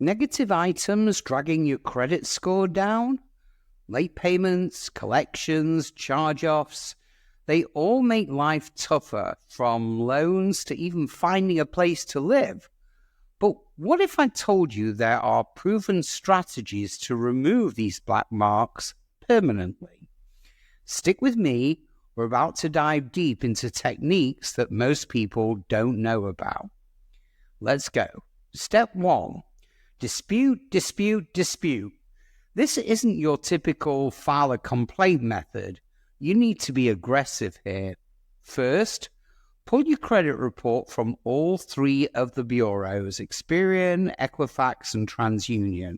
Negative items dragging your credit score down? Late payments, collections, charge-offs, they all make life tougher, from loans to even finding a place to live. But what if I told you there are proven strategies to remove these black marks permanently? Stick with me. We're about to dive deep into techniques that most people don't know about. Let's go. Step 1. Dispute, dispute, dispute. This isn't your typical file a complaint method. You need to be aggressive here. First, pull your credit report from all 3 of the bureaus, Experian, Equifax, and TransUnion.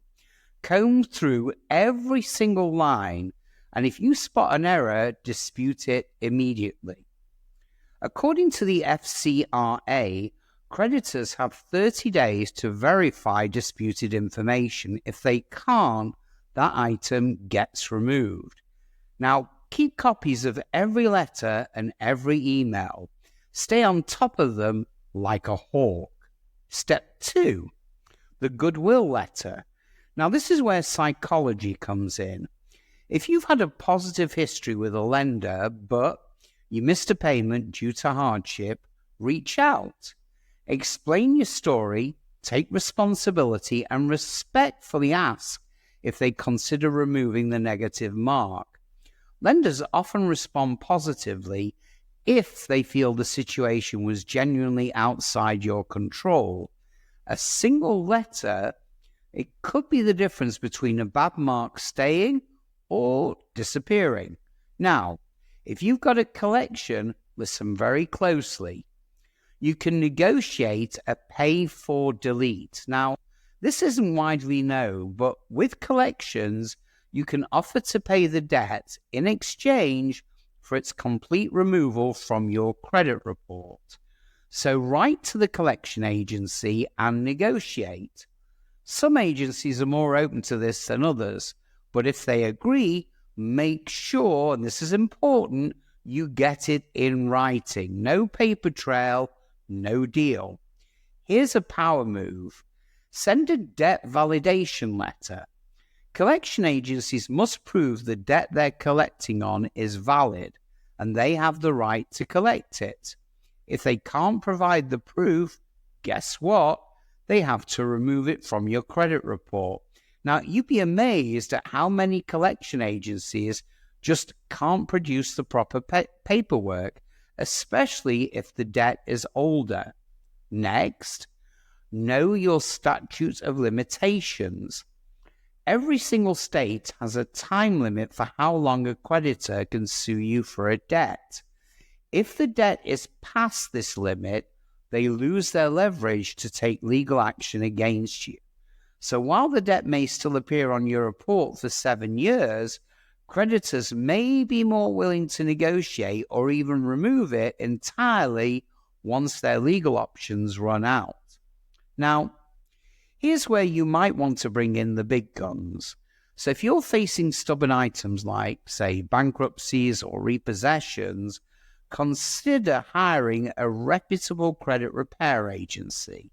Comb through every single line, and if you spot an error, dispute it immediately. According to the FCRA, creditors have 30 days to verify disputed information. If they can't, that item gets removed. Now, keep copies of every letter and every email. Stay on top of them like a hawk. Step 2, the goodwill letter. Now, this is where psychology comes in. If you've had a positive history with a lender, but you missed a payment due to hardship, reach out. Explain your story, take responsibility, and respectfully ask if they consider removing the negative mark. Lenders often respond positively if they feel the situation was genuinely outside your control. A single letter, it could be the difference between a bad mark staying or disappearing. Now, if you've got a collection, listen very closely. You can negotiate a pay for delete. Now, this isn't widely known, but with collections, you can offer to pay the debt in exchange for its complete removal from your credit report. So write to the collection agency and negotiate. Some agencies are more open to this than others, but if they agree, make sure, and this is important, you get it in writing. No paper trail, no deal. Here's a power move. Send a debt validation letter. Collection agencies must prove the debt they're collecting on is valid, and they have the right to collect it. If they can't provide the proof, guess what? They have to remove it from your credit report. Now, you'd be amazed at how many collection agencies just can't produce the proper paperwork, especially if the debt is older. Next, know your statute of limitations. Every single state has a time limit for how long a creditor can sue you for a debt. If the debt is past this limit, they lose their leverage to take legal action against you. So while the debt may still appear on your report for 7 years, creditors may be more willing to negotiate or even remove it entirely once their legal options run out. Now, here's where you might want to bring in the big guns. So if you're facing stubborn items like, say, bankruptcies or repossessions, consider hiring a reputable credit repair agency.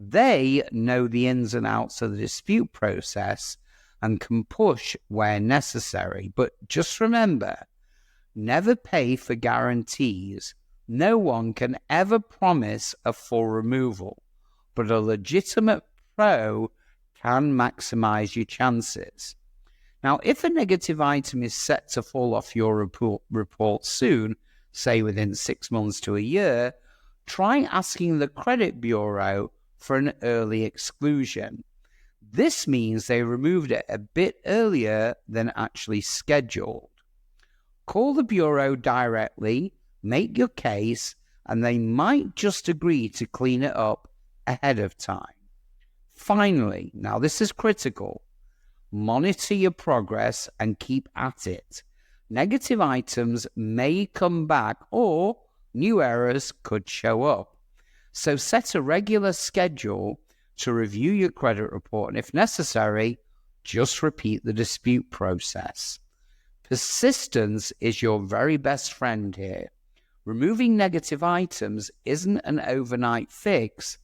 They know the ins and outs of the dispute process and can push where necessary. But just remember, never pay for guarantees. No one can ever promise a full removal, but a legitimate pro can maximize your chances. Now, if a negative item is set to fall off your report soon, say within 6 months to a year, try asking the credit bureau for an early exclusion. This means they removed it a bit earlier than actually scheduled. Call the bureau directly, make your case, and they might just agree to clean it up ahead of time. Finally, now this is critical, monitor your progress and keep at it. Negative items may come back or new errors could show up. So set a regular schedule to review your credit report, and if necessary, just repeat the dispute process. Persistence is your very best friend here. Removing negative items isn't an overnight fix,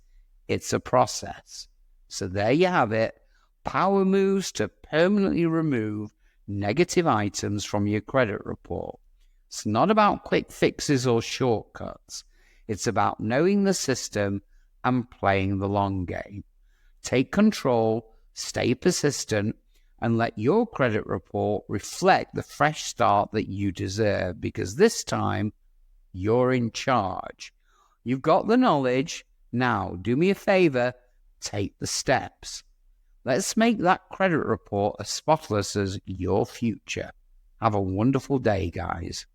it's a process. So there you have it. Power moves to permanently remove negative items from your credit report. It's not about quick fixes or shortcuts. It's about knowing the system and playing the long game. Take control, stay persistent, and let your credit report reflect the fresh start that you deserve, because this time you're in charge. You've got the knowledge. Now, do me a favor, take the steps. Let's make that credit report as spotless as your future. Have a wonderful day, guys.